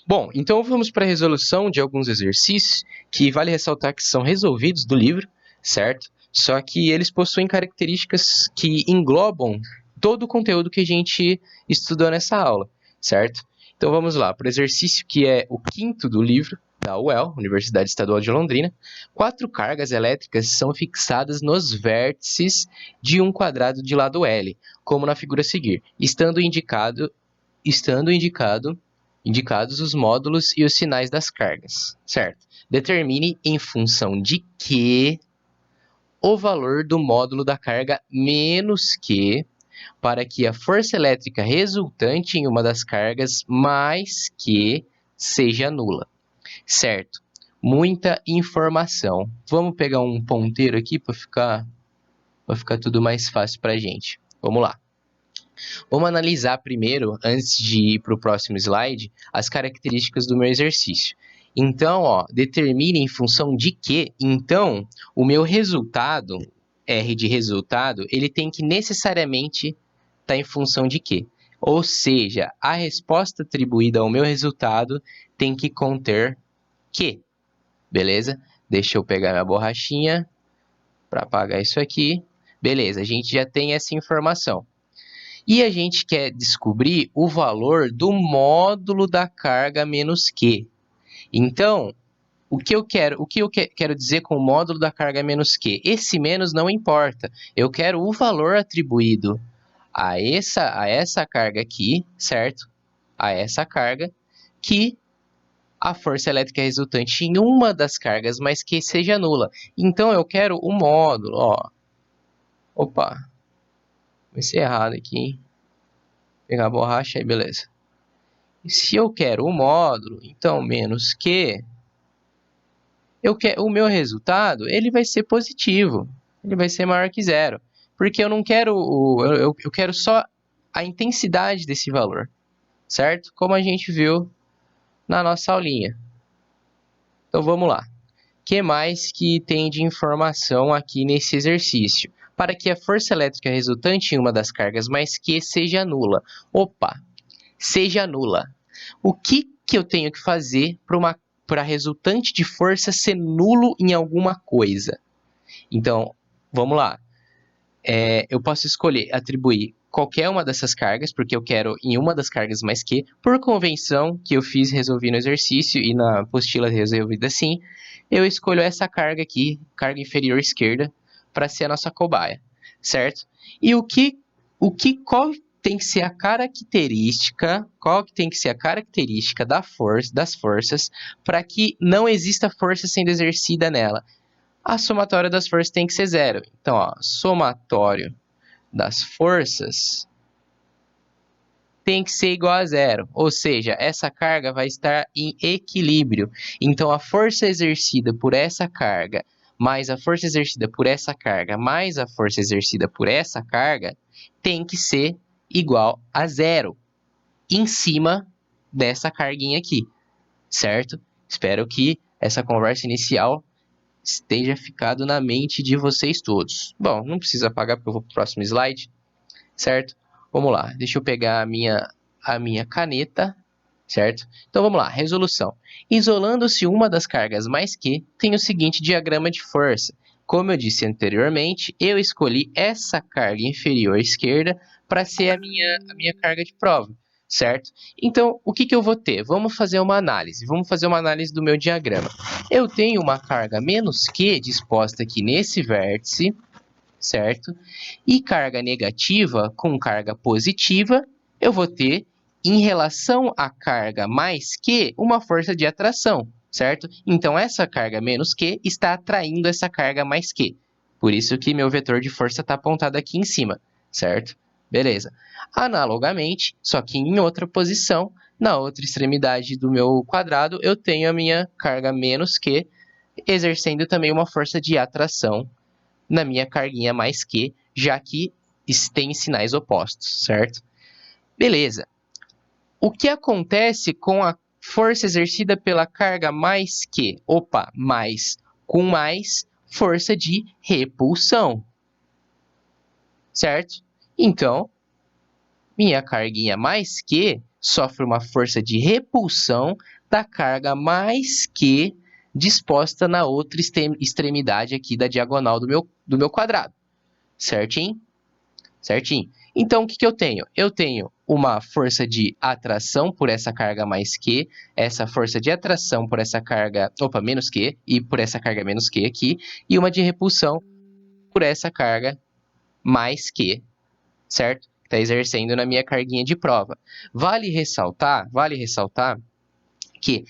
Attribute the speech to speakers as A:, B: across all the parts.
A: Bom, então vamos para a resolução de alguns exercícios que vale ressaltar que são resolvidos do livro, certo? Só que eles possuem características que englobam todo o conteúdo que a gente estudou nessa aula, certo? Então vamos lá, para o exercício que é o quinto do livro, da UEL, Universidade Estadual de Londrina. 4 cargas elétricas são fixadas nos vértices de um quadrado de lado L, como na figura a seguir, indicados os módulos e os sinais das cargas, certo? Determine em função de que o valor do módulo da carga menos que para que a força elétrica resultante em uma das cargas mais que seja nula, certo? Muita informação. Vamos pegar um ponteiro aqui para ficar tudo mais fácil para a gente. Vamos lá. Vamos analisar primeiro, antes de ir para o próximo slide, as características do meu exercício. Então, determine em função de que. Então, o meu resultado, R de resultado, ele tem que necessariamente estar em função de que. Ou seja, a resposta atribuída ao meu resultado tem que conter que. Beleza? Deixa eu pegar minha borrachinha para apagar isso aqui. Beleza, a gente já tem essa informação. E a gente quer descobrir o valor do módulo da carga menos que. Então, o que eu quero dizer com o módulo da carga menos que? Esse menos não importa. Eu quero o valor atribuído a essa carga aqui, certo? A essa carga, que a força elétrica resultante em uma das cargas, mas que seja nula. Então, eu quero o módulo, Opa, comecei errado aqui, hein? Pegar a borracha aí, beleza. E se eu quero o módulo, então menos que, o meu resultado ele vai ser positivo. Ele vai ser maior que zero. Porque eu não quero, eu quero só a intensidade desse valor, certo? Como a gente viu na nossa aulinha. Então vamos lá. O que mais que tem de informação aqui nesse exercício? Para que a força elétrica resultante em uma das cargas mais que seja nula. Opa, seja nula. O que eu tenho que fazer para a resultante de força ser nulo em alguma coisa? Então, vamos lá. Eu posso escolher atribuir qualquer uma dessas cargas, porque eu quero em uma das cargas mais que, por convenção que eu resolvi no exercício e na apostila resolvida assim, eu escolho essa carga aqui, carga inferior esquerda, para ser a nossa cobaia, certo? E qual tem que ser a característica, das forças para que não exista força sendo exercida nela? A somatória das forças tem que ser zero. Então, somatório das forças tem que ser igual a zero. Ou seja, essa carga vai estar em equilíbrio. Então, a força exercida por essa carga, mais a força exercida por essa carga, mais a força exercida por essa carga, tem que ser igual a zero em cima dessa carguinha aqui, certo? Espero que essa conversa inicial esteja ficado na mente de vocês todos. Bom, não precisa apagar porque eu vou para o próximo slide, certo? Vamos lá, deixa eu pegar a minha caneta, certo? Então vamos lá, resolução. Isolando-se uma das cargas mais que, tem o seguinte diagrama de força. Como eu disse anteriormente, eu escolhi essa carga inferior esquerda para ser a minha carga de prova, certo? Então, o que eu vou ter? Vamos fazer uma análise. Vamos fazer uma análise do meu diagrama. Eu tenho uma carga menos Q disposta aqui nesse vértice, certo? E carga negativa com carga positiva, eu vou ter, em relação à carga mais Q, uma força de atração, certo? Então, essa carga menos Q está atraindo essa carga mais Q. Por isso que meu vetor de força está apontado aqui em cima, certo? Beleza. Analogamente, só que em outra posição, na outra extremidade do meu quadrado, eu tenho a minha carga menos Q, exercendo também uma força de atração na minha carguinha mais que, já que tem sinais opostos, certo? Beleza. O que acontece com a força exercida pela carga mais que? Opa, mais com mais força de repulsão, certo? Então, minha carguinha mais que sofre uma força de repulsão da carga mais Q disposta na outra extremidade aqui da diagonal do meu quadrado. Certinho? Certinho? Então, o que eu tenho? Eu tenho uma força de atração por essa carga mais Q, essa força de atração por essa carga, menos Q, e por essa carga menos Q aqui, e uma de repulsão por essa carga mais Q, certo? Está exercendo na minha carguinha de prova. Vale ressaltar que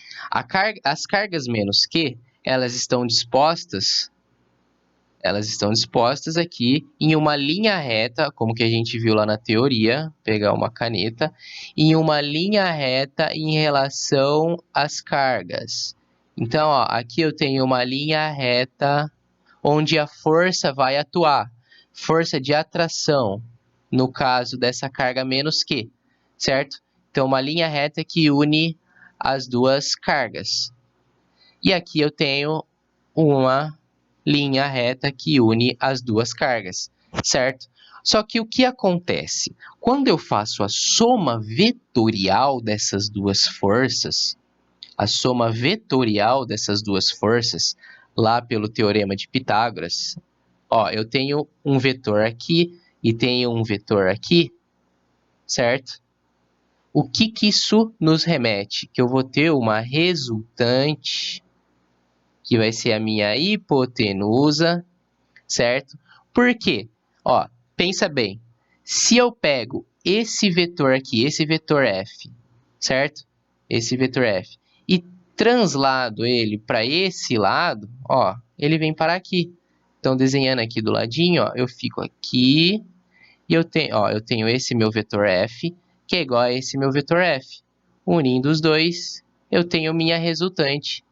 A: as cargas menos Q, elas estão dispostas aqui em uma linha reta, como que a gente viu lá na teoria, pegar uma caneta, em uma linha reta em relação às cargas. Então, ó, aqui eu tenho uma linha reta onde a força vai atuar, força de atração, no caso dessa carga menos Q, certo? Então, uma linha reta que une as duas cargas. E aqui eu tenho uma linha reta que une as duas cargas, certo? Só que o que acontece? Quando eu faço a soma vetorial dessas duas forças, lá pelo Teorema de Pitágoras, ó, eu tenho um vetor aqui e tenho um vetor aqui, certo? O que isso nos remete? Que eu vou ter uma resultante, que vai ser a minha hipotenusa, certo? Por quê? Ó, pensa bem. Se eu pego esse vetor aqui, esse vetor f, certo? Esse vetor f, e translado ele para esse lado, ó, ele vem parar aqui. Então, desenhando aqui do ladinho, ó, eu fico aqui e eu tenho esse meu vetor f, que é igual a esse meu vetor f. Unindo os dois, eu tenho minha resultante,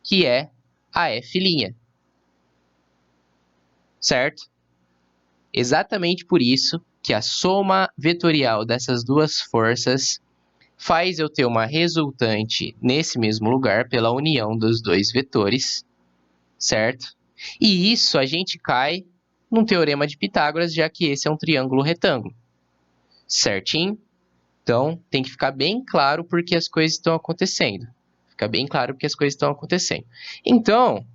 A: que é a f', certo? Exatamente por isso que a soma vetorial dessas duas forças faz eu ter uma resultante nesse mesmo lugar pela união dos dois vetores, certo? E isso a gente cai num teorema de Pitágoras, já que esse é um triângulo retângulo, certinho? Então, tem que ficar bem claro porque as coisas estão acontecendo. Então,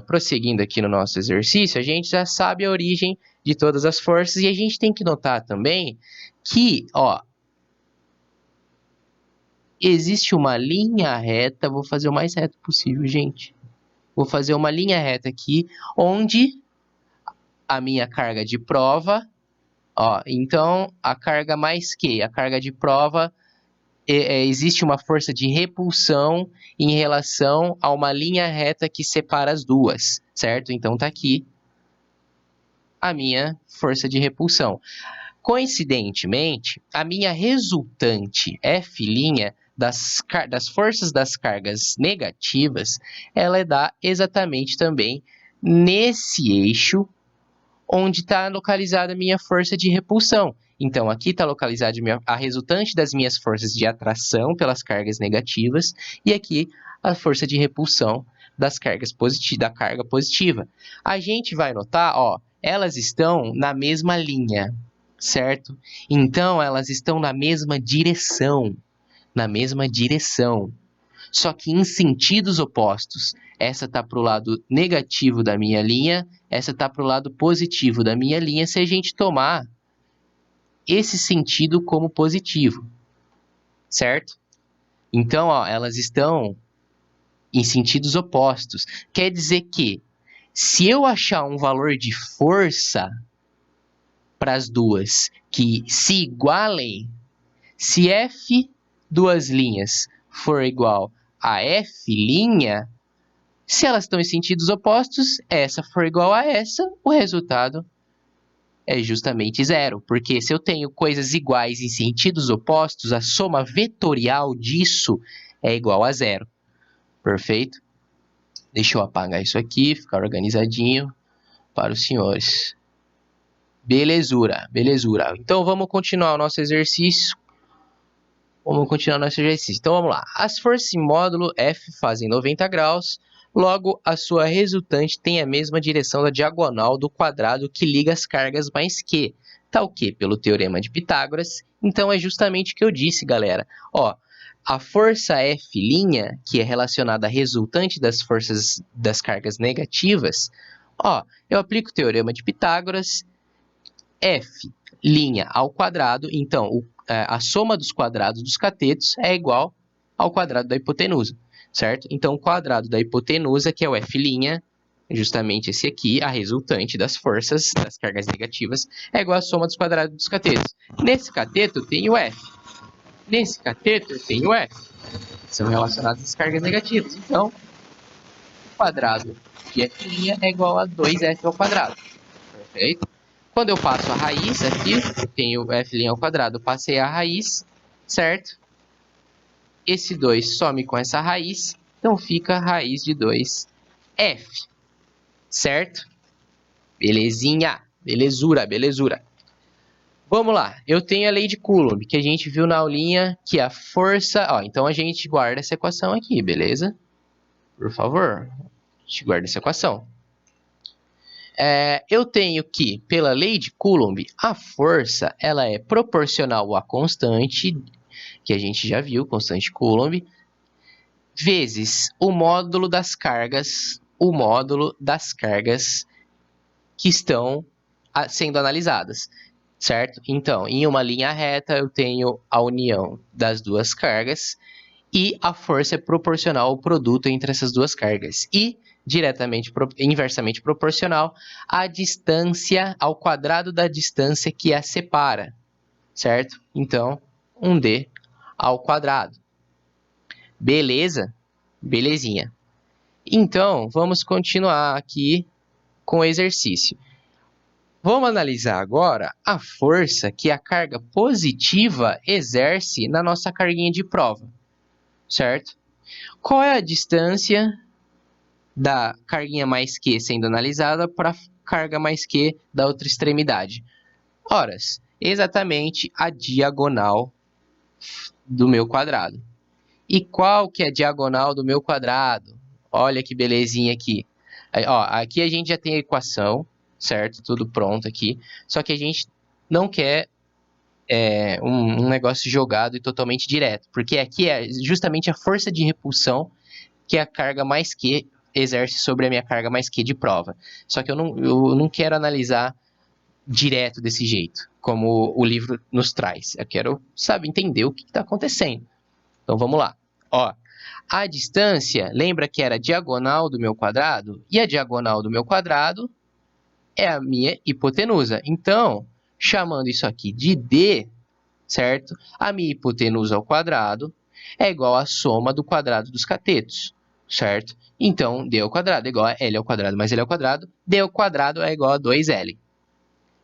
A: prosseguindo aqui no nosso exercício, a gente já sabe a origem de todas as forças e a gente tem que notar também que, ó, existe uma linha reta, vou fazer o mais reto possível, gente. Vou fazer uma linha reta aqui, onde a minha carga de prova, ó, então a carga mais Q, a carga de prova, existe uma força de repulsão em relação a uma linha reta que separa as duas, certo? Então tá aqui a minha força de repulsão. Coincidentemente, a minha resultante F' das forças das cargas negativas, ela dá exatamente também nesse eixo onde está localizada a minha força de repulsão. Então, aqui está localizada a resultante das minhas forças de atração pelas cargas negativas e aqui a força de repulsão da carga positiva. A gente vai notar, ó, elas estão na mesma linha, certo? Então, elas estão na mesma direção, só que em sentidos opostos. Essa está para o lado negativo da minha linha, essa está para o lado positivo da minha linha, se a gente tomar esse sentido como positivo, certo? Então, ó, elas estão em sentidos opostos. Quer dizer que, se eu achar um valor de força para as duas que se igualem, se F duas linhas for igual a F', se elas estão em sentidos opostos, essa for igual a essa, o resultado é justamente zero. Porque se eu tenho coisas iguais em sentidos opostos, a soma vetorial disso é igual a zero. Perfeito? Deixa eu apagar isso aqui, ficar organizadinho para os senhores. Belezura. Então, vamos continuar o nosso exercício. Então, vamos lá. As forças em módulo F fazem 90 graus, logo, a sua resultante tem a mesma direção da diagonal do quadrado que liga as cargas mais Q. Tá o quê? Pelo Teorema de Pitágoras. Então, é justamente o que eu disse, galera. Ó, A força F', que é relacionada à resultante das forças das cargas negativas, ó, eu aplico o teorema de Pitágoras, F' ao quadrado, então a soma dos quadrados dos catetos é igual ao quadrado da hipotenusa, certo? Então o quadrado da hipotenusa, que é o F', justamente esse aqui, a resultante das forças das cargas negativas, é igual à soma dos quadrados dos catetos. Nesse cateto eu tenho F. Nesse cateto eu tenho F. São relacionadas às cargas negativas. Então, o quadrado de F' é igual a 2F ao quadrado. Perfeito? Quando eu passo a raiz aqui, eu tenho F' ao quadrado, passei a raiz, certo? Esse 2 some com essa raiz, então fica a raiz de 2F, certo? Belezinha, belezura, belezura. Vamos lá, eu tenho a lei de Coulomb, que a gente viu na aulinha, que a força... Ó, então a gente guarda essa equação aqui, beleza? Por favor, a gente guarda essa equação. Eu tenho que, pela lei de Coulomb, a força ela é proporcional à constante, que a gente já viu, constante Coulomb, vezes o módulo das cargas que estão sendo analisadas, certo? Então, em uma linha reta, eu tenho a união das duas cargas e a força é proporcional ao produto entre essas duas cargas. E inversamente proporcional à distância, ao quadrado da distância que a separa, certo? Então, 1D ao quadrado. Beleza? Belezinha. Então, vamos continuar aqui com o exercício. Vamos analisar agora a força que a carga positiva exerce na nossa carguinha de prova, certo? Qual é a distância da carguinha mais Q sendo analisada para a carga mais Q da outra extremidade? Ora, exatamente a diagonal do meu quadrado. E qual que é a diagonal do meu quadrado? Olha que belezinha aqui. Ó, aqui a gente já tem a equação, certo? Tudo pronto aqui. Só que a gente não quer um negócio jogado e totalmente direto. Porque aqui é justamente a força de repulsão que a carga mais Q exerce sobre a minha carga mais Q de prova. Só que eu não quero analisar direto desse jeito, como o livro nos traz. Eu quero, sabe, entender o que está acontecendo. Então vamos lá. Ó, a distância, lembra que era a diagonal do meu quadrado? E a diagonal do meu quadrado é a minha hipotenusa. Então, chamando isso aqui de D, certo? A minha hipotenusa ao quadrado é igual à soma do quadrado dos catetos, certo? Então, D ao quadrado é igual a L ao quadrado mais L ao quadrado. D ao quadrado é igual a 2L.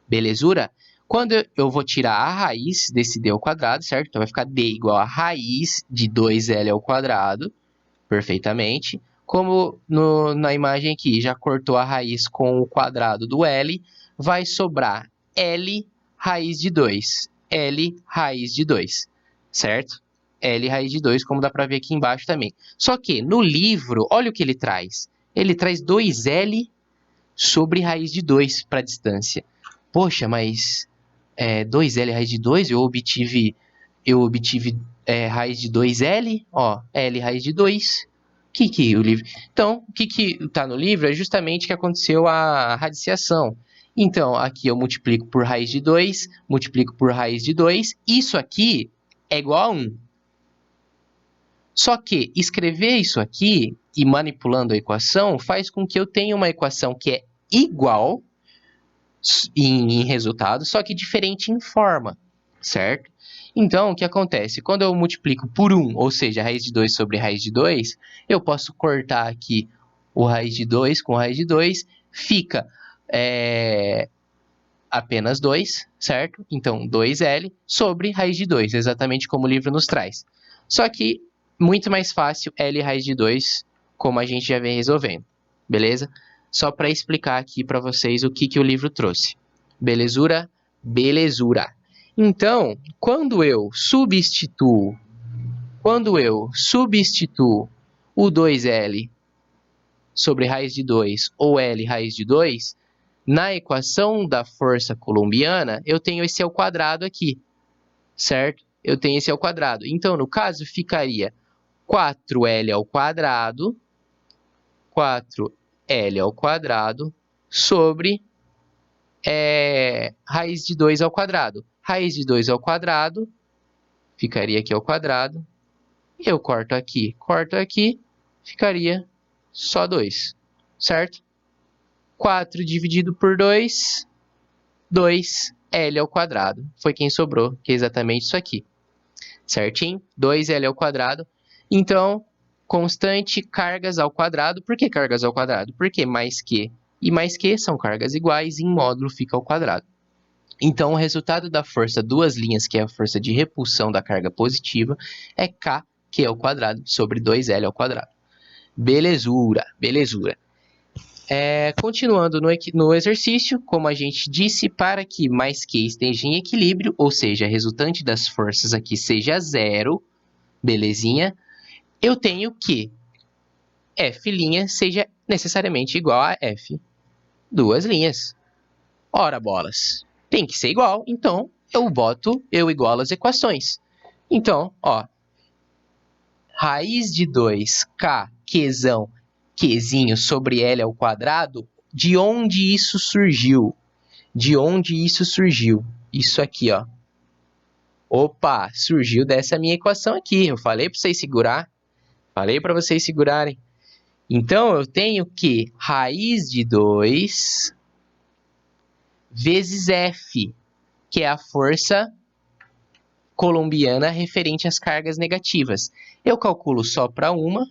A: Belezura? Quando eu vou tirar a raiz desse D ao quadrado, certo? Então vai ficar D igual a raiz de 2L ao quadrado, perfeitamente. Como na imagem aqui já cortou a raiz com o quadrado do L, vai sobrar L raiz de 2. L raiz de 2, certo? L raiz de 2, como dá para ver aqui embaixo também. Só que no livro, olha o que ele traz. Ele traz 2L sobre raiz de 2 para a distância. Poxa, mas 2L raiz de 2, eu obtive raiz de 2L, ó, L raiz de 2. O livro? Então, o que está no livro é justamente que aconteceu a radiciação. Então, aqui eu multiplico por raiz de 2, multiplico por raiz de 2, isso aqui é igual a 1. Só que escrever isso aqui e manipulando a equação faz com que eu tenha uma equação que é igual em resultado, só que diferente em forma, certo? Então, o que acontece? Quando eu multiplico por 1, ou seja, raiz de 2 sobre raiz de 2, eu posso cortar aqui o raiz de 2 com raiz de 2, fica apenas 2, certo? Então, 2L sobre raiz de 2, exatamente como o livro nos traz. Só que, muito mais fácil, L raiz de 2, como a gente já vem resolvendo, beleza? Só para explicar aqui para vocês o que o livro trouxe. Belezura? Belezura. Então, quando eu substituo o 2L sobre raiz de 2 ou L raiz de 2, na equação da força coulombiana, eu tenho esse ao quadrado aqui, certo? eu tenho esse ao quadrado. Então, no caso, ficaria 4L ao quadrado, 4L ao quadrado, sobre raiz de 2 ao quadrado. Raiz de 2 ao quadrado, ficaria aqui ao quadrado. Eu corto aqui, ficaria só 2, certo? 4 dividido por 2, 2L ao quadrado. Foi quem sobrou, que é exatamente isso aqui. Certinho? 2L ao quadrado. Então, constante cargas ao quadrado. Por que cargas ao quadrado? Porque mais que e mais que são cargas iguais, em módulo fica ao quadrado. Então, o resultado da força duas linhas, que é a força de repulsão da carga positiva, é Kq ao quadrado sobre 2L ao quadrado. Belezura, belezura. Continuando no exercício, como a gente disse, para que mais Q esteja em equilíbrio, ou seja, a resultante das forças aqui seja zero, belezinha, eu tenho que F' seja necessariamente igual a F duas linhas. Ora, bolas, tem que ser igual, então eu igualo as equações. Então, ó, raiz de 2K, Qzinho sobre L ao quadrado, de onde isso surgiu? De onde isso surgiu? Isso aqui, ó. Opa, surgiu dessa minha equação aqui. Eu falei para vocês segurar. Falei para vocês segurarem. Então, eu tenho que raiz de 2 vezes F, que é a força colombiana referente às cargas negativas. Eu calculo só para uma,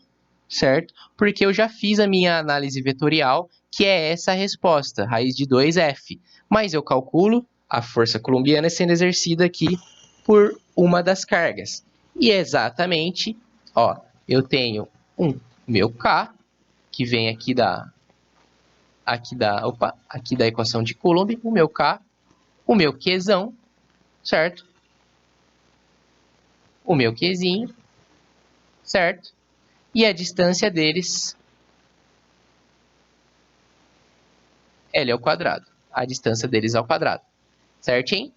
A: certo? Porque eu já fiz a minha análise vetorial, que é essa resposta, raiz de 2F. Mas eu calculo a força colombiana sendo exercida aqui por uma das cargas. E exatamente, ó, eu tenho meu K, que vem aqui da equação de Coulomb, o meu K, o meu Qzão, certo? O meu Qzinho, certo? E a distância deles, L ao quadrado. A distância deles ao quadrado, certinho?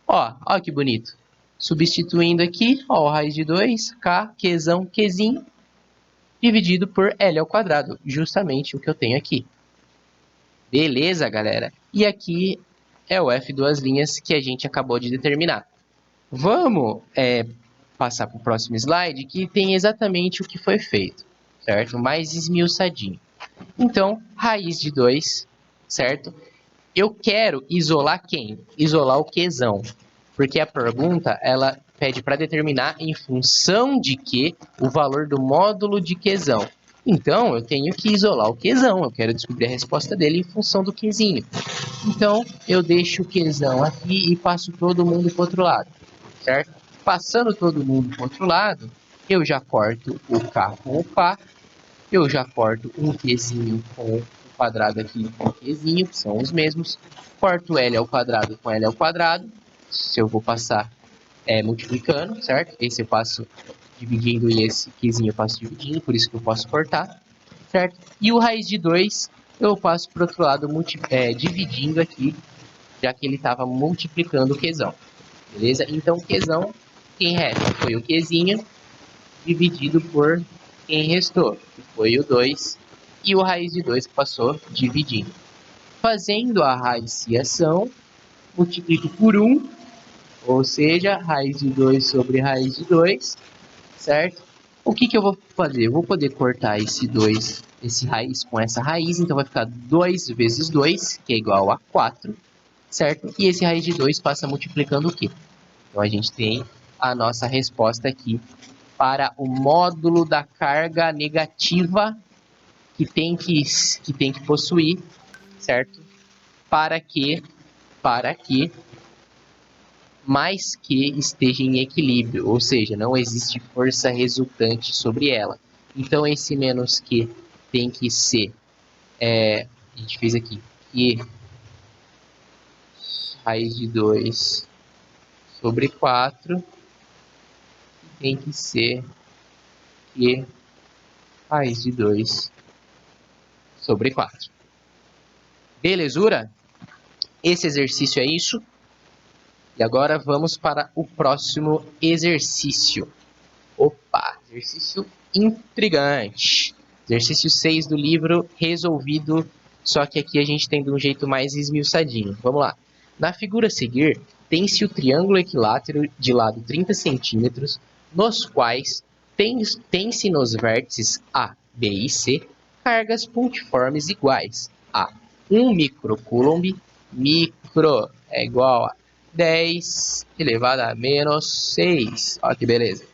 A: Ó que bonito. Substituindo aqui, ó, raiz de 2, K, Qzinho, dividido por L ao quadrado. Justamente o que eu tenho aqui. Beleza, galera? E aqui é o F duas linhas que a gente acabou de determinar. Vamos passar para o próximo slide, que tem exatamente o que foi feito, certo? Mais esmiuçadinho. Então, raiz de 2, certo? Eu quero isolar quem? Isolar o Qzão. Porque a pergunta, ela pede para determinar em função de que o valor do módulo de Qzão. Então, eu tenho que isolar o Qzão. Eu quero descobrir a resposta dele em função do Qzinho. Então, eu deixo o Qzão aqui e passo todo mundo para o outro lado, certo? Passando todo mundo para o outro lado, eu já corto o K com o K, eu já corto um Qzinho com o quadrado aqui com o Qzinho, que são os mesmos, corto L ao quadrado com L ao quadrado, se eu vou passar multiplicando, certo? Esse eu passo dividindo e esse Qzinho eu passo dividindo, por isso que eu posso cortar, certo? E o raiz de 2 eu passo para o outro lado dividindo aqui, já que ele estava multiplicando o Qzão. Beleza? Então, o Qzão, quem resta foi o Qzinho, dividido por quem restou, que foi o 2, e o raiz de 2 que passou dividindo. Fazendo a radiciação, multiplico por 1, ou seja, raiz de 2 sobre raiz de 2, certo? O que eu vou fazer? Eu vou poder cortar esse 2, esse raiz com essa raiz, então vai ficar 2 vezes 2, que é igual a 4, certo? E esse raiz de 2 passa multiplicando o quê? Então, a gente tem a nossa resposta aqui para o módulo da carga negativa que tem que possuir, certo? Para que mais que esteja em equilíbrio, ou seja, não existe força resultante sobre ela. Então, esse menos que tem que ser, a gente fez aqui, que raiz de 2 sobre 4 tem que ser que raiz de 2 sobre 4. Belezura? Esse exercício é isso. E agora vamos para o próximo exercício. Opa, exercício intrigante. Exercício 6 do livro resolvido, só que aqui a gente tem de um jeito mais esmiuçadinho. Vamos lá. Na figura a seguir, tem-se o triângulo equilátero de lado 30 centímetros, nos quais tem-se nos vértices A, B e C cargas pontiformes iguais a 1 microcoulomb, micro é igual a 10 elevado a menos 6. Olha que beleza.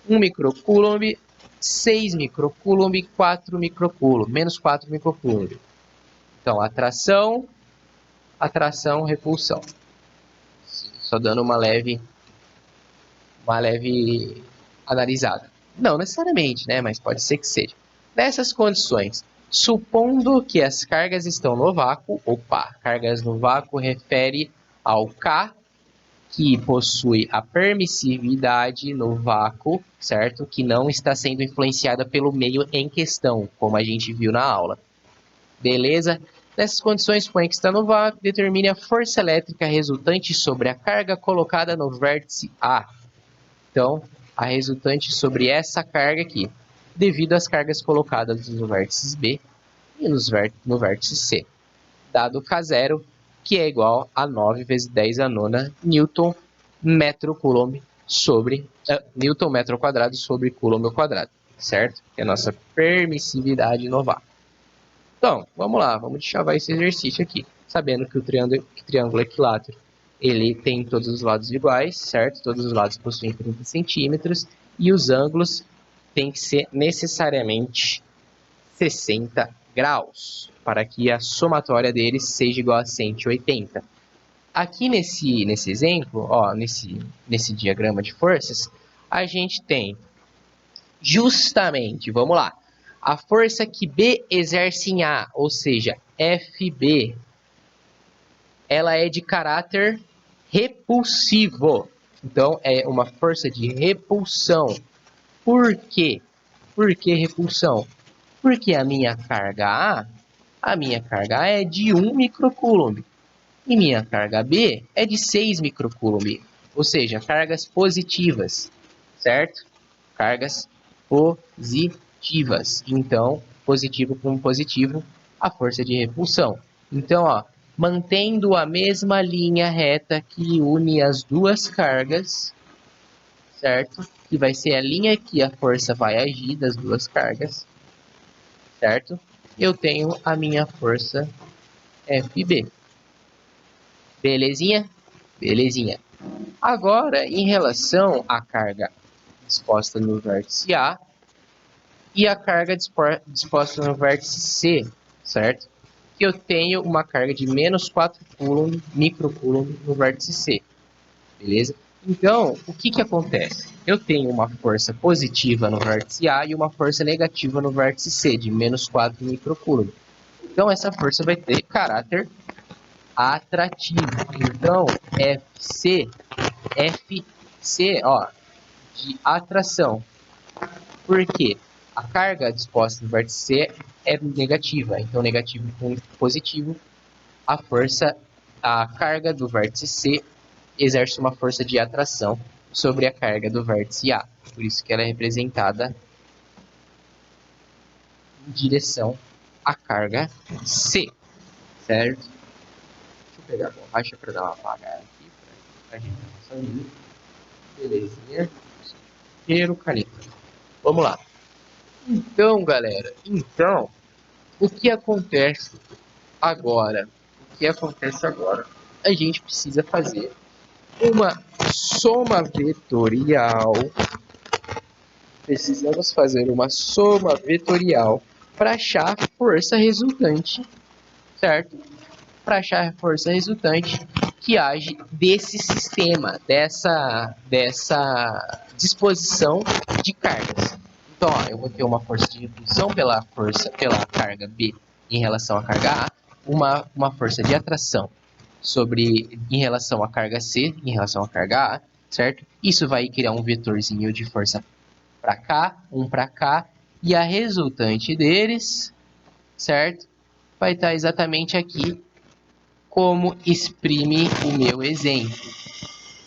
A: 1 microcoulomb, 6 microcoulomb, 4 microcoulomb, menos 4 microcoulomb. Então, atração, atração, repulsão. Só dando uma leve analisada. Não necessariamente, né? Mas pode ser que seja. Nessas condições, supondo que as cargas estão no vácuo, cargas no vácuo refere ao K, que possui a permissividade no vácuo, certo? Que não está sendo influenciada pelo meio em questão, como a gente viu na aula. Beleza? Nessas condições, suponha que está no vácuo, determine a força elétrica resultante sobre a carga colocada no vértice A. Então, a resultante sobre essa carga aqui, devido às cargas colocadas no vértice B e no vértice C. Dado K0, que é igual a 9 vezes 10 a nona Newton metro coulomb sobre Newton metro quadrado sobre coulomb ao quadrado, certo? Que é a nossa permissividade no vácuo. Então, vamos lá, vamos chavar esse exercício aqui, sabendo que o triângulo equilátero ele tem todos os lados iguais, certo? Todos os lados possuem 30 centímetros e os ângulos têm que ser necessariamente 60 graus, para que a somatória deles seja igual a 180. Aqui nesse exemplo, ó, nesse diagrama de forças, a gente tem justamente, vamos lá, a força que B exerce em A, ou seja, FB, ela é de caráter repulsivo. Então, é uma força de repulsão. Por quê? Por que repulsão? Porque a minha carga A é de 1 microcoulomb. E minha carga B é de 6 microcoulomb. Ou seja, cargas positivas, certo? Cargas positivas. Então, positivo com positivo, a força de repulsão. Então, ó, mantendo a mesma linha reta que une as duas cargas, certo? Que vai ser a linha que a força vai agir das duas cargas, certo? Eu tenho a minha força FB. Belezinha? Belezinha. Agora, em relação à carga disposta no vértice A e a carga disposta no vértice C, certo? Que eu tenho uma carga de menos 4 coulomb, microcoulomb no vértice C, beleza? Então, o que acontece? Eu tenho uma força positiva no vértice A e uma força negativa no vértice C, de menos 4 microcoulomb. Então, essa força vai ter caráter atrativo. Então, FC, ó, de atração. Por quê? A carga disposta no vértice C é negativa. Então, negativo com positivo, a carga do vértice C exerce uma força de atração sobre a carga do vértice A. Por isso que ela é representada em direção à carga C, certo? Deixa eu pegar a borracha para dar uma apagada aqui, para a gente não passar. Belezinha. Isqueiro, caneta. Vamos lá. Então, galera, o que acontece agora? O que acontece agora? A gente precisa fazer uma soma vetorial. Precisamos fazer uma soma vetorial para achar a força resultante, certo? Para achar a força resultante que age desse sistema, dessa disposição de cargas. Então, ó, eu vou ter uma força de repulsão pela carga B em relação à carga A, uma força de atração em relação à carga C, em relação à carga A, certo? Isso vai criar um vetorzinho de força para cá, um para cá, e a resultante deles, certo? Vai estar exatamente aqui como exprime o meu exemplo,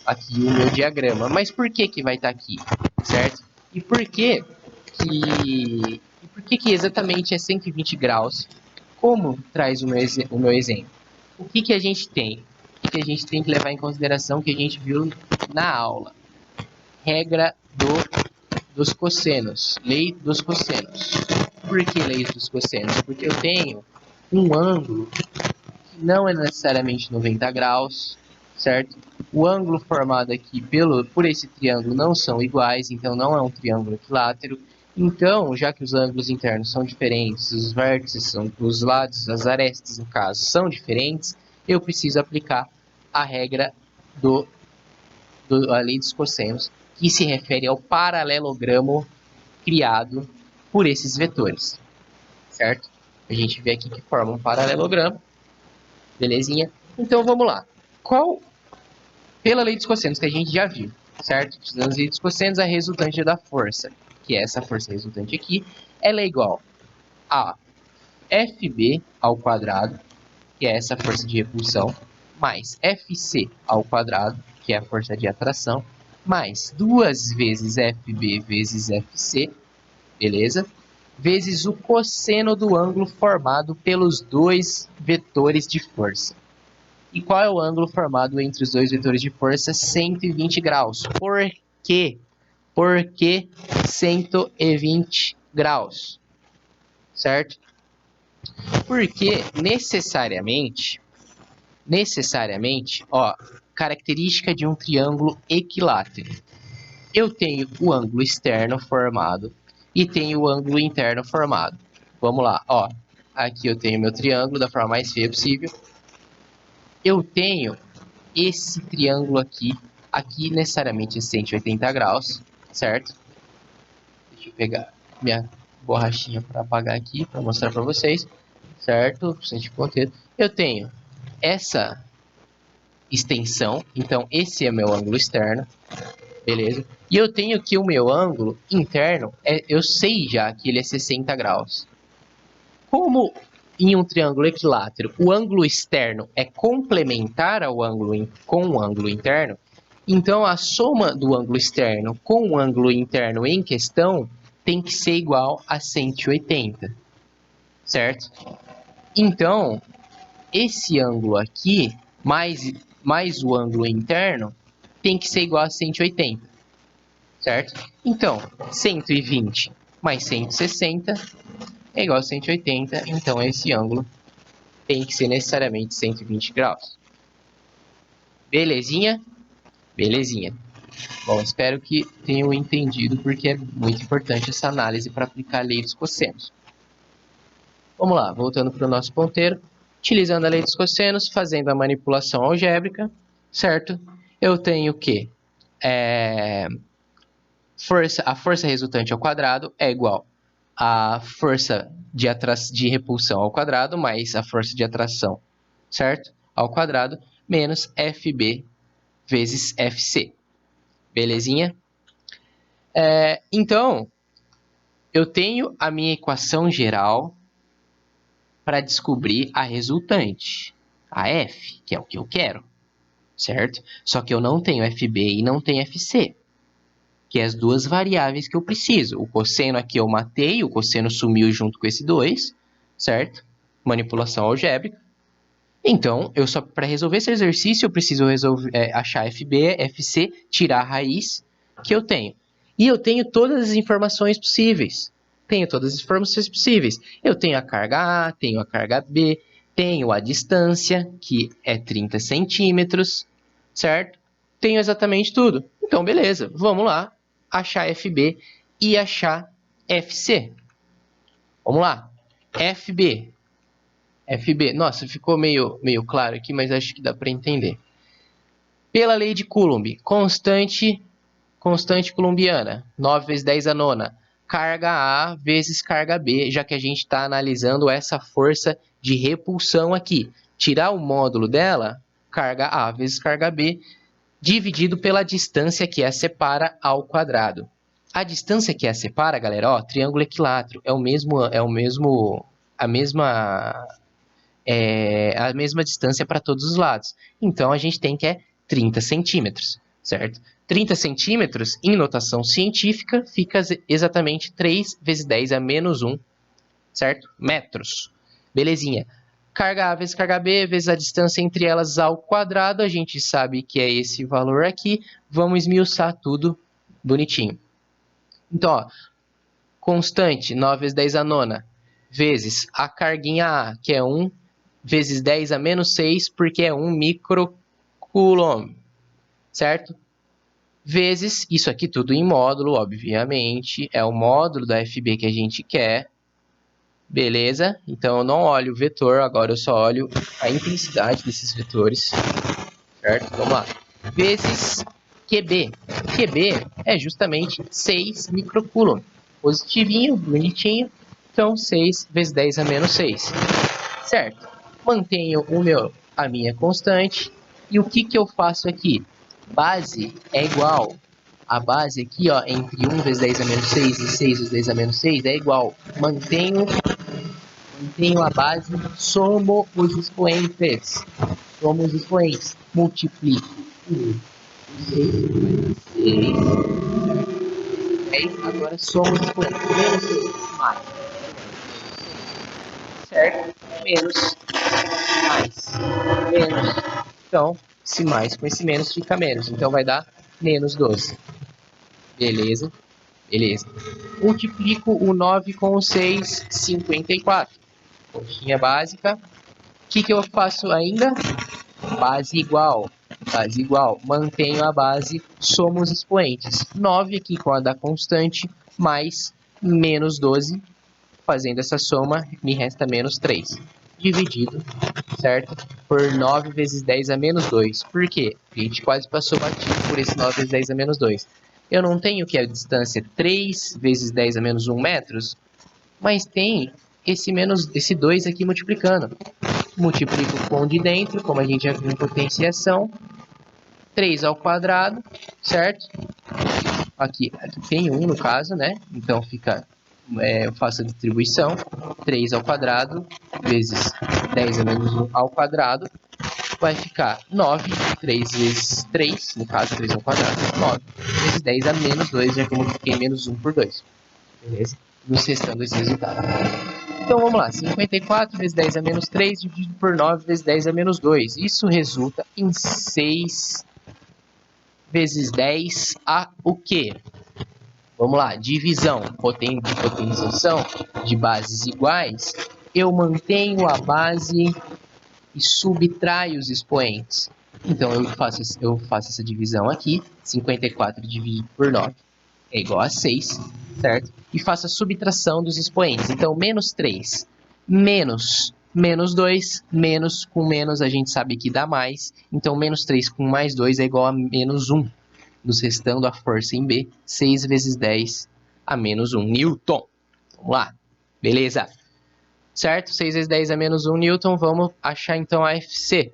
A: aqui o meu diagrama. Mas por que que vai estar aqui, certo? E por que que exatamente é 120 graus? Como traz o meu exemplo? O que que a gente tem? O que a gente tem que levar em consideração que a gente viu na aula? Regra dos cossenos, lei dos cossenos. Por que lei dos cossenos? Porque eu tenho um ângulo que não é necessariamente 90 graus, certo? O ângulo formado aqui por esse triângulo não são iguais, então não é um triângulo equilátero. Então, já que os ângulos internos são diferentes, os vértices, os lados, as arestas, no caso, são diferentes, eu preciso aplicar a regra a lei dos cossenos, que se refere ao paralelogramo criado por esses vetores, certo? A gente vê aqui que forma um paralelogramo, belezinha? Então vamos lá. Pela lei dos cossenos que a gente já viu, certo? Utilizando a lei dos cossenos, a resultante da força, que é essa força resultante aqui, ela é igual a FB ao quadrado, que é essa força de repulsão, mais FC ao quadrado, que é a força de atração, mais 2 vezes FB vezes FC, beleza? Vezes o cosseno do ângulo formado pelos dois vetores de força. E qual é o ângulo formado entre os dois vetores de força? 120 graus. Por quê? Por que 120 graus? Certo? Porque necessariamente, ó, característica de um triângulo equilátero. Eu tenho o ângulo externo formado e tenho o ângulo interno formado. Vamos lá, ó. Aqui eu tenho meu triângulo da forma mais feia possível. Eu tenho esse triângulo aqui. Aqui necessariamente é 180 graus, certo? Deixa eu pegar minha borrachinha para apagar aqui, para mostrar para vocês, certo? Eu tenho essa extensão, então esse é meu ângulo externo, beleza? E eu tenho que o meu ângulo interno, eu sei já que ele é 60 graus. Como em um triângulo equilátero o ângulo externo é complementar ao ângulo com o ângulo interno, então a soma do ângulo externo com o ângulo interno em questão tem que ser igual a 180, certo? Então, esse ângulo aqui, mais o ângulo interno, tem que ser igual a 180, certo? Então, 120 mais 160 é igual a 180, então esse ângulo tem que ser necessariamente 120 graus. Belezinha? Belezinha. Bom, espero que tenham entendido, porque é muito importante essa análise para aplicar a lei dos cossenos. Vamos lá, voltando para o nosso ponteiro. Utilizando a lei dos cossenos, fazendo a manipulação algébrica, certo? Eu tenho que a força resultante ao quadrado é igual à força de repulsão ao quadrado mais a força de atração, certo? Ao quadrado, menos FB vezes FC. Belezinha? Então, eu tenho a minha equação geral para descobrir a resultante, a F, que é o que eu quero, certo? Só que eu não tenho FB e não tenho FC, que é as duas variáveis que eu preciso. O cosseno aqui eu matei, o cosseno sumiu junto com esse 2, certo? Manipulação algébrica. Então, para resolver esse exercício, eu preciso achar FB, FC, tirar a raiz que eu tenho. E eu tenho todas as informações possíveis. Eu tenho a carga A, tenho a carga B, tenho a distância, que é 30 centímetros, certo? Tenho exatamente tudo. Então, beleza, vamos lá achar FB e achar FC. Vamos lá. FB. Nossa, ficou meio claro aqui, mas acho que dá para entender. Pela lei de Coulomb, constante coulombiana, 9 vezes 10 a nona. Carga A vezes carga B, já que a gente está analisando essa força de repulsão aqui. Tirar o módulo dela, carga A vezes carga B, dividido pela distância que a separa ao quadrado. A distância que a separa, galera, ó, triângulo equilátero, a mesma distância para todos os lados. Então, a gente tem que é 30 centímetros, certo? 30 centímetros, em notação científica, fica exatamente 3 vezes 10 a menos 1, certo? Metros. Belezinha. Carga A vezes carga B, vezes a distância entre elas ao quadrado. A gente sabe que é esse valor aqui. Vamos esmiuçar tudo bonitinho. Então, ó, constante, 9 vezes 10 a nona, vezes a carguinha A, que é 1, vezes 10 a menos 6, porque é 1 microcoulomb, certo? Vezes, isso aqui tudo em módulo, obviamente, é o módulo da FB que a gente quer. Beleza? Então eu não olho o vetor, agora eu só olho a intensidade desses vetores, certo? Vamos lá. Vezes QB. QB é justamente 6 microcoulomb. Positivinho, bonitinho. Então 6 vezes 10 a menos 6. Certo? Mantenho a minha constante. E o que eu faço aqui? Base é igual. A base aqui, ó, entre 1 vezes 10 a menos 6 e 6 vezes 10 a menos 6 é igual. Mantenho a base, somo os expoentes. Somo os expoentes. Multiplico 6, 10. Agora somo os expoentes. Menos 6, mais. Certo? Menos, mais. Menos. Então, esse mais com esse menos fica menos. Então, vai dar menos 12. Beleza? Beleza. Multiplico o 9 com o 6, 54. Continha básica. O que eu faço ainda? Base igual. Base igual. Mantenho a base, somo os expoentes. 9 aqui com a da constante, mais menos 12. Fazendo essa soma, me resta menos 3. Dividido, certo? Por 9 vezes 10 a menos 2. Por quê? A gente quase passou batido por esse 9 vezes 10 a menos 2. Eu não tenho que a distância 3 vezes 10 a menos 1 metros, mas tem esse 2 aqui multiplicando. Multiplico com o de dentro, como a gente já viu em potenciação. 3 ao quadrado, certo? Aqui tem 1 no caso, né? Então fica, eu faço a distribuição. 3 ao quadrado vezes 10 a menos 1 ao quadrado. Vai ficar 9, 3 vezes 3, no caso 3 ao quadrado, 9 vezes 10 a menos 2, já que eu multipliquei menos 1 por 2. Beleza? Nos restando esse resultado. Então vamos lá, 54 vezes 10 a menos 3 dividido por 9 vezes 10 a menos 2. Isso resulta em 6 vezes 10 a o quê? Vamos lá, divisão de potenciação de bases iguais. Eu mantenho a base e subtraio os expoentes. Então eu faço essa divisão aqui, 54 dividido por 9 é igual a 6, certo? E faço a subtração dos expoentes. Então, menos 3, menos 2, menos com menos a gente sabe que dá mais. Então, menos 3 com mais 2 é igual a menos 1. Nos restando a força em B, 6 vezes 10 a menos 1 Newton. Vamos lá. Beleza. Certo? 6 vezes 10 a menos 1 Newton. Vamos achar então a FC.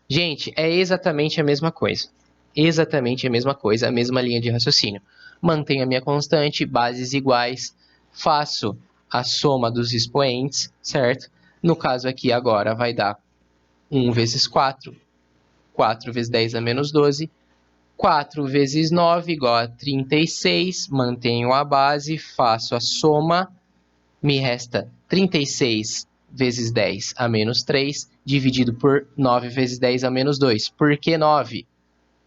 A: Gente, é exatamente a mesma coisa. Exatamente a mesma coisa, a mesma linha de raciocínio. Mantenho a minha constante, bases iguais, faço a soma dos expoentes, certo? No caso aqui agora vai dar 1 vezes 4, 4 vezes 10 a menos 12, 4 vezes 9 igual a 36, mantenho a base, faço a soma, me resta 36 vezes 10 a menos 3, dividido por 9 vezes 10 a menos 2. Por que 9?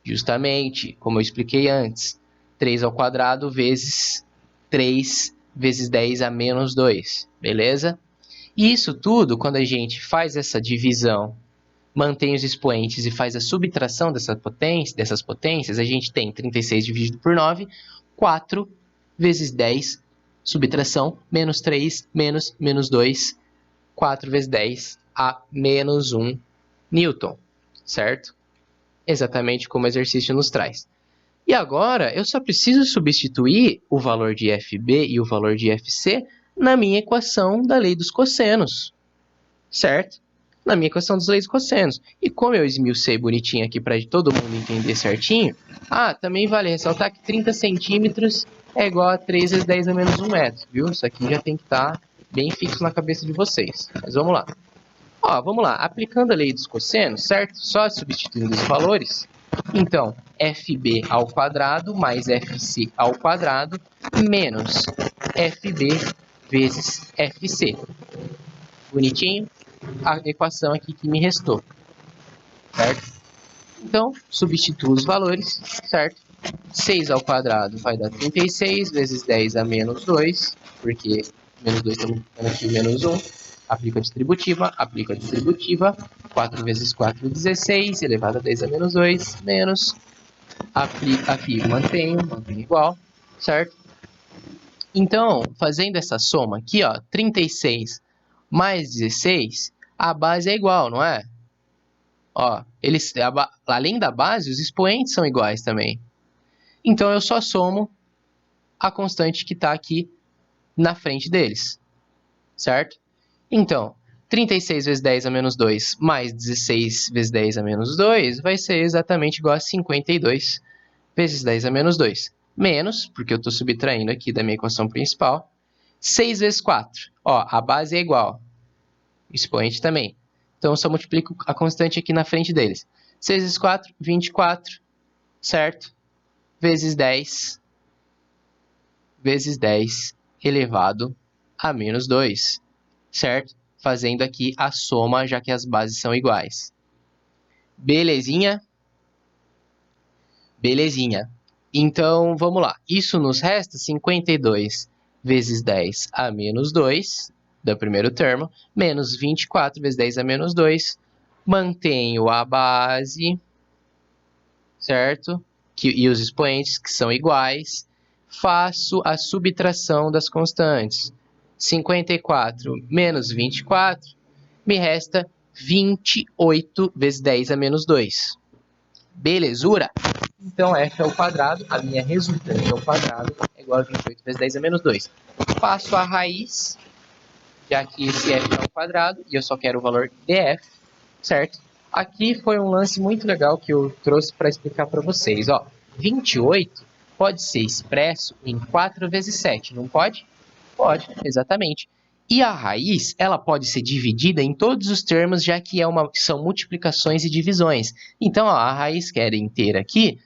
A: Justamente, como eu expliquei antes, 3 ao quadrado vezes 3 vezes 10 a menos 2, beleza? E isso tudo, quando a gente faz essa divisão, mantém os expoentes e faz a subtração dessas potências, a gente tem 36 dividido por 9, 4 vezes 10, subtração, menos 3, menos 2, 4 vezes 10 a menos 1 Newton, certo? Exatamente como o exercício nos traz. E agora, eu só preciso substituir o valor de FB e o valor de FC na minha equação da lei dos cossenos, certo? Na minha equação das leis dos cossenos. E como eu esmiucei bonitinho aqui para todo mundo entender certinho, também vale ressaltar que 30 centímetros é igual a 3 vezes 10 a menos 1 metro, viu? Isso aqui já tem que estar bem fixo na cabeça de vocês. Mas vamos lá. Ó, vamos lá. Aplicando a lei dos cossenos, certo? Só substituindo os valores. Então, FB ao quadrado mais FC ao quadrado menos FB vezes FC. Bonitinho? A equação aqui que me restou, certo? Então, substituo os valores, certo? 6 ao quadrado vai dar 36 vezes 10 a menos 2, porque menos 2 estamos aqui menos 1. Aplica a distributiva, 4 vezes 4, 16, elevado a 10 a menos 2, menos, aplica aqui, mantenho igual, certo? Então, fazendo essa soma aqui, ó, 36 mais 16, a base é igual, não é? Ó, além da base, os expoentes são iguais também. Então, eu só somo a constante que está aqui na frente deles, certo? Então, 36 vezes 10 a menos 2 mais 16 vezes 10 a menos 2 vai ser exatamente igual a 52 vezes 10 a menos 2. Menos, porque eu estou subtraindo aqui da minha equação principal, 6 vezes 4. Ó, a base é igual, o expoente também. Então, eu só multiplico a constante aqui na frente deles. 6 vezes 4, 24, certo? Vezes 10 elevado a menos 2, certo? Fazendo aqui a soma, já que as bases são iguais. Belezinha? Belezinha. Então, vamos lá. Isso nos resta 52 vezes 10 a menos 2, do primeiro termo, menos 24 vezes 10 a menos 2. Mantenho a base, certo? E os expoentes, que são iguais. Faço a subtração das constantes. 54 menos 24, me resta 28 vezes 10 a menos 2. Belezura? Então, f ao quadrado, a minha resultante ao quadrado, é igual a 28 vezes 10 a menos 2. Faço a raiz, já que esse f é ao quadrado, e eu só quero o valor df, certo? Aqui foi um lance muito legal que eu trouxe para explicar para vocês. Ó, 28 pode ser expresso em 4 vezes 7, não pode? Pode, exatamente. E a raiz, ela pode ser dividida em todos os termos, já que são multiplicações e divisões. Então, ó, a raiz que era inteira aqui,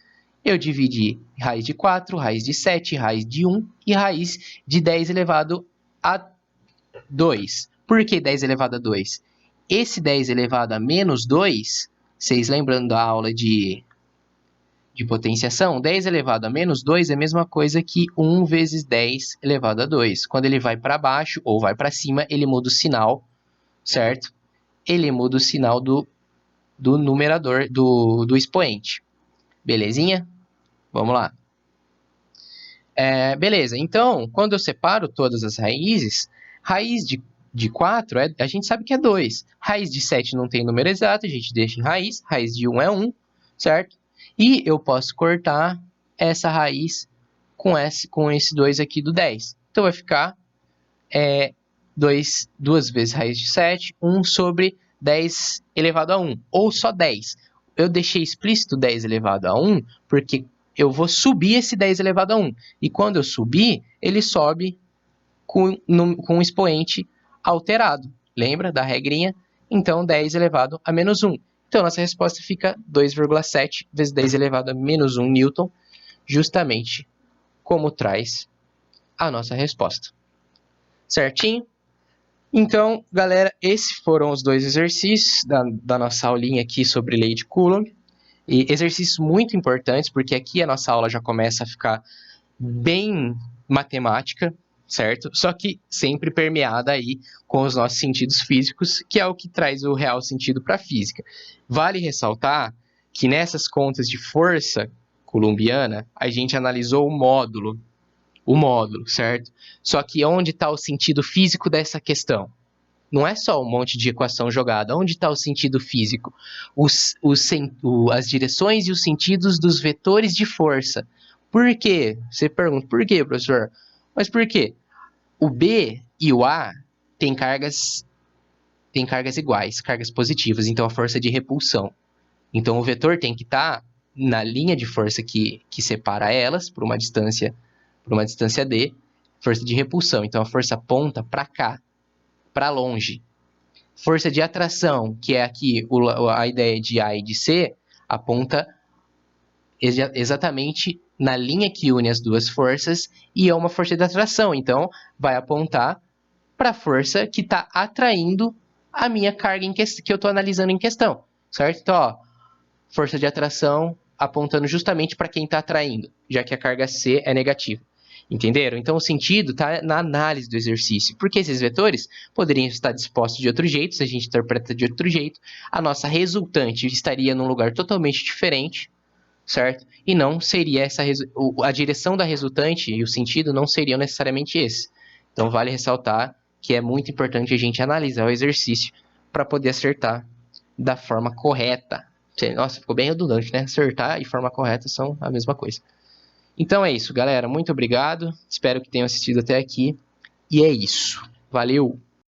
A: eu dividi raiz de 4, raiz de 7, raiz de 1 e raiz de 10 elevado a 2. Por que 10 elevado a 2? Esse 10 elevado a menos 2, vocês lembrando da aula de potenciação, 10 elevado a menos 2 é a mesma coisa que 1 vezes 10 elevado a 2. Quando ele vai para baixo ou vai para cima, ele muda o sinal, certo? Ele muda o sinal do numerador, do expoente. Belezinha? Vamos lá. Beleza, então, quando eu separo todas as raízes, raiz de 4, a gente sabe que é 2. Raiz de 7 não tem número exato, a gente deixa em raiz de 1 é 1, certo? E eu posso cortar essa raiz com esse 2 aqui do 10. Então, vai ficar 2 vezes raiz de 7, 1 sobre 10 elevado a 1, ou só 10. Eu deixei explícito 10 elevado a 1, porque eu vou subir esse 10 elevado a 1. E quando eu subir, ele sobe com um expoente alterado. Lembra da regrinha? Então, 10 elevado a menos 1. Então, nossa resposta fica 2,7 vezes 10 elevado a menos 1 newton, justamente como traz a nossa resposta. Certinho? Então, galera, esses foram os dois exercícios da nossa aulinha aqui sobre lei de Coulomb. E exercícios muito importantes, porque aqui a nossa aula já começa a ficar bem matemática, certo? Só que sempre permeada aí com os nossos sentidos físicos, que é o que traz o real sentido para a física. Vale ressaltar que nessas contas de força coulombiana, a gente analisou o módulo, certo? Só que onde está o sentido físico dessa questão? Não é só um monte de equação jogada. Onde está o sentido físico? As direções e os sentidos dos vetores de força. Por quê? Você pergunta, por quê, professor? Mas por quê? O B e o A têm cargas iguais, cargas positivas, então a força é de repulsão. Então o vetor tem que estar na linha de força que separa elas por uma distância D, força de repulsão. Então a força aponta para cá, para longe. Força de atração, que é aqui a ideia de A e de C, aponta exatamente na linha que une as duas forças e é uma força de atração. Então, vai apontar para a força que está atraindo a minha carga que eu estou analisando em questão, certo? Então, ó, força de atração apontando justamente para quem está atraindo, já que a carga C é negativa. Entenderam? Então, o sentido está na análise do exercício, porque esses vetores poderiam estar dispostos de outro jeito, se a gente interpreta de outro jeito, a nossa resultante estaria num lugar totalmente diferente, certo? E não seria a direção da resultante e o sentido não seriam necessariamente esse. Então, vale ressaltar que é muito importante a gente analisar o exercício para poder acertar da forma correta. Nossa, ficou bem redundante, né? Acertar e forma correta são a mesma coisa. Então é isso, galera. Muito obrigado. Espero que tenham assistido até aqui. E é isso. Valeu!